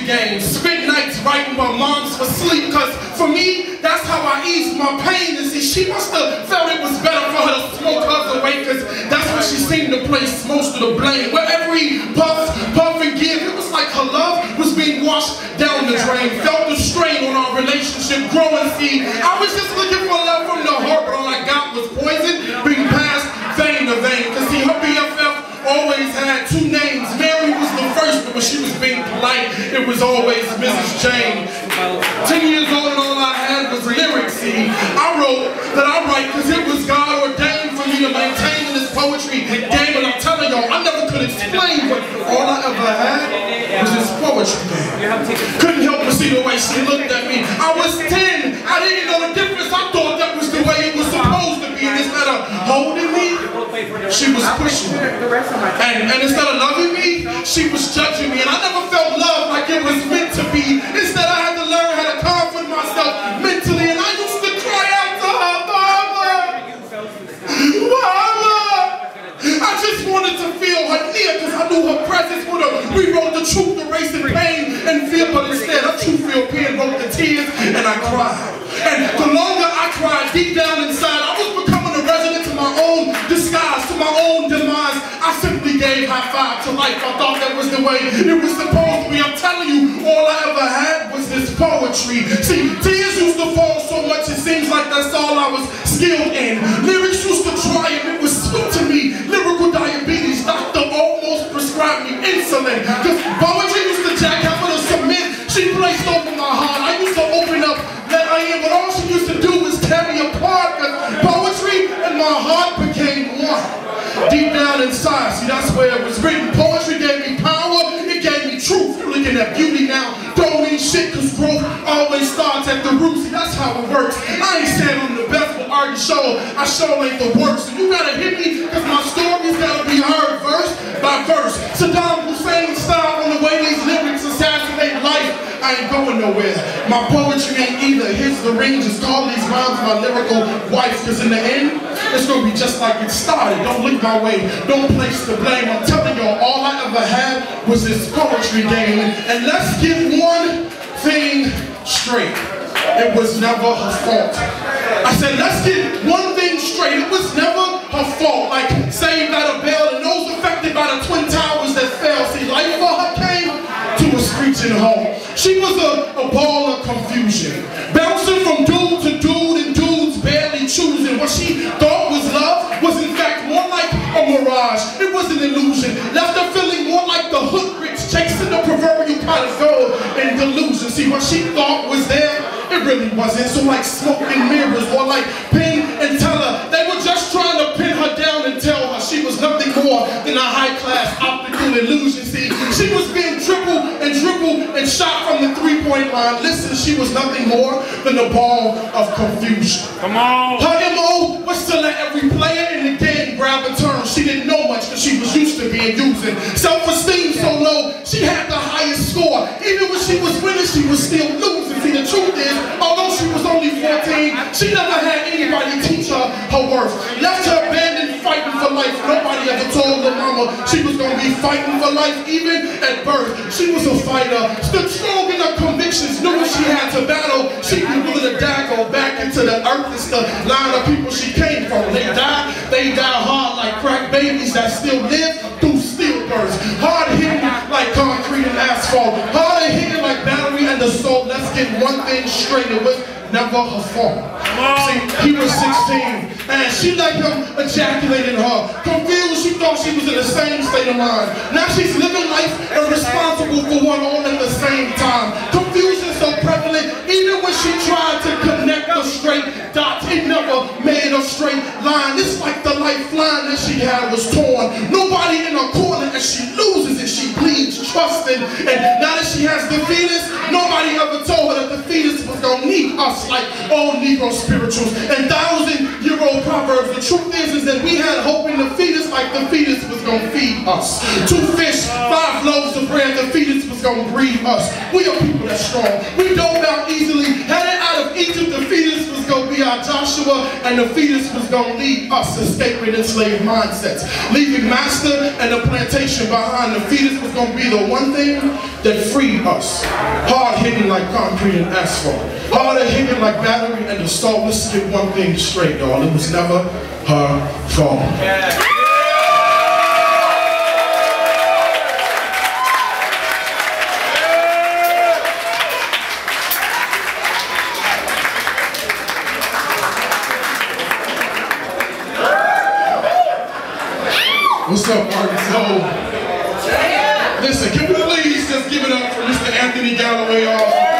poetry game. Spent nights writing my moms for sleep, because for me, that's how I eased my pain. And see, she must have felt it was better for her to smoke us away, because that's where she seemed to place most of the blame. Where every puff and give, it was like her love was being washed down the drain. Felt the strain on our relationship growing. See, I was just looking for love from the heart, but all I got was poison being passed vein to vein. Because see, her BFF always had two names. Mary was the first, but when she was being polite, it was always Mrs. Jane. 10 years old and all I had was lyrics. See, I wrote that I write because it was God ordained for me to maintain this poetry game. And I'm telling y'all, I never could explain, but all I ever had was this poetry game. Couldn't help but see the way she looked at me. I was 10. I didn't know the difference. I thought that was the way it was supposed to be. And instead of holding me, she was pushing me. And instead of loving me, she was judging me. And I never felt love like it was meant to be. Instead, I had to learn how to comfort myself mentally. And I used to cry out to her, Mama! Mama! I just wanted to feel her near, because I knew her presence would have rewrote the truth, erasing pain and fear. But instead, her truth filled pen wrote the tears, and I cried. And the longer I cried, deep down inside, I was becoming a resident to my own disguise, to my own demise. I simply gave high five to life. I thought that was the way it was supposed to be. I'm telling you, all I ever had was this poetry. See, tears used to fall so much, it seems like that's all I was skilled in. Lyrics used to triumph, it was sweet to me. Lyrical diabetes, doctor almost prescribed me insulin. Because poetry used to jackhammer the cement she placed over my heart. I used to open up that I am, but all she used to do was tear me apart. Because poetry and my heart became one. Deep down inside, see, that's where it was written. Poetry gave me power, it gave me truth. You're looking at beauty now, don't mean shit, because growth always starts at the root. See, that's how it works. I ain't saying I'm the best, but I sure ain't the worst. So you gotta hit me, because my story's gotta be heard verse by verse. Saddam Hussein style on the way these lyrics assassinate life. I ain't going nowhere. My poetry ain't either hits the ring, just call these rhymes my lyrical wife, because in the end, it's gonna be just like it started. Don't look my way, don't place the blame. I'm telling y'all, all I ever had was this poetry game. And let's get one thing straight. It was never her fault. I said, let's get one thing straight. It was never her fault. Like Saved by the Bell and those affected by the Twin Towers that fell. See, life for her came to a screeching halt. She was a ball of confusion, bouncing from dude to dude, and dudes barely choosing. What she thought was love was in fact more like a mirage. It was an illusion, left her feeling more like the hood rich chasing the proverbial pot of gold in delusion. See, what she thought was there, it really wasn't. So like smoke and mirrors, or like Penn and Teller, they were just trying to pin her down and tell her she was nothing more than a high-class optical illusion. See, she was being dribbled and shot from the three-point line. Listen, she was nothing more than a ball of confusion. Come on. Her MO was to let every player in the game grab a turn. She didn't know much because she was used to being using. Self-esteem so low, she had the highest score. Even when she was winning, she was still losing. See, the truth is, although she was only 14, she never had anybody teach her her worth. Left her abandoned fighting for life. Nobody ever told her mama she was going to be fighting for life, even at birth. She was a fighter, stood strong in her convictions, knew what she had to battle. She'd be willing to die, go back into the earth. It's the line of people she came from. They die hard like crack babies that still live through stillbirths. Hard hitting like concrete and asphalt. Hard hitting like battery and assault. Let's get one thing straight. It was never her fault. See, he was 16, and she let him ejaculate in her. Confused, she thought she was in the same state of mind. Now she's living life and responsible for one all at the same time. Confusion so prevalent, even when she tried to connect the straight dots, it never made a straight line. It's like the lifeline that she had was torn. Nobody in her corner, and she loses it. She bleeds, trusting, and now that she has the fetus, nobody ever told her that the fetus was gonna need us like old Negro spirituals and 1,000-year-old proverbs. The truth is that we had hope in the fetus like the fetus was going to feed us. 2 fish, 5 loaves of bread, the fetus was going to breed us. We are people that's strong. We don't bow easily. Headed out of Egypt, the fetus was going to be our Joshua, and the fetus was going to lead us escaping enslaved mindsets. Leaving master and the plantation behind, the fetus was going to be the one thing that freed us. Hard hitting like concrete and asphalt. Harder hitting like battery and the salt. Let's get one thing straight, y'all. It was never her fault. Yeah. What's up, Arkansas? Listen, can we please just give it up for Mr. Anthony Galloway?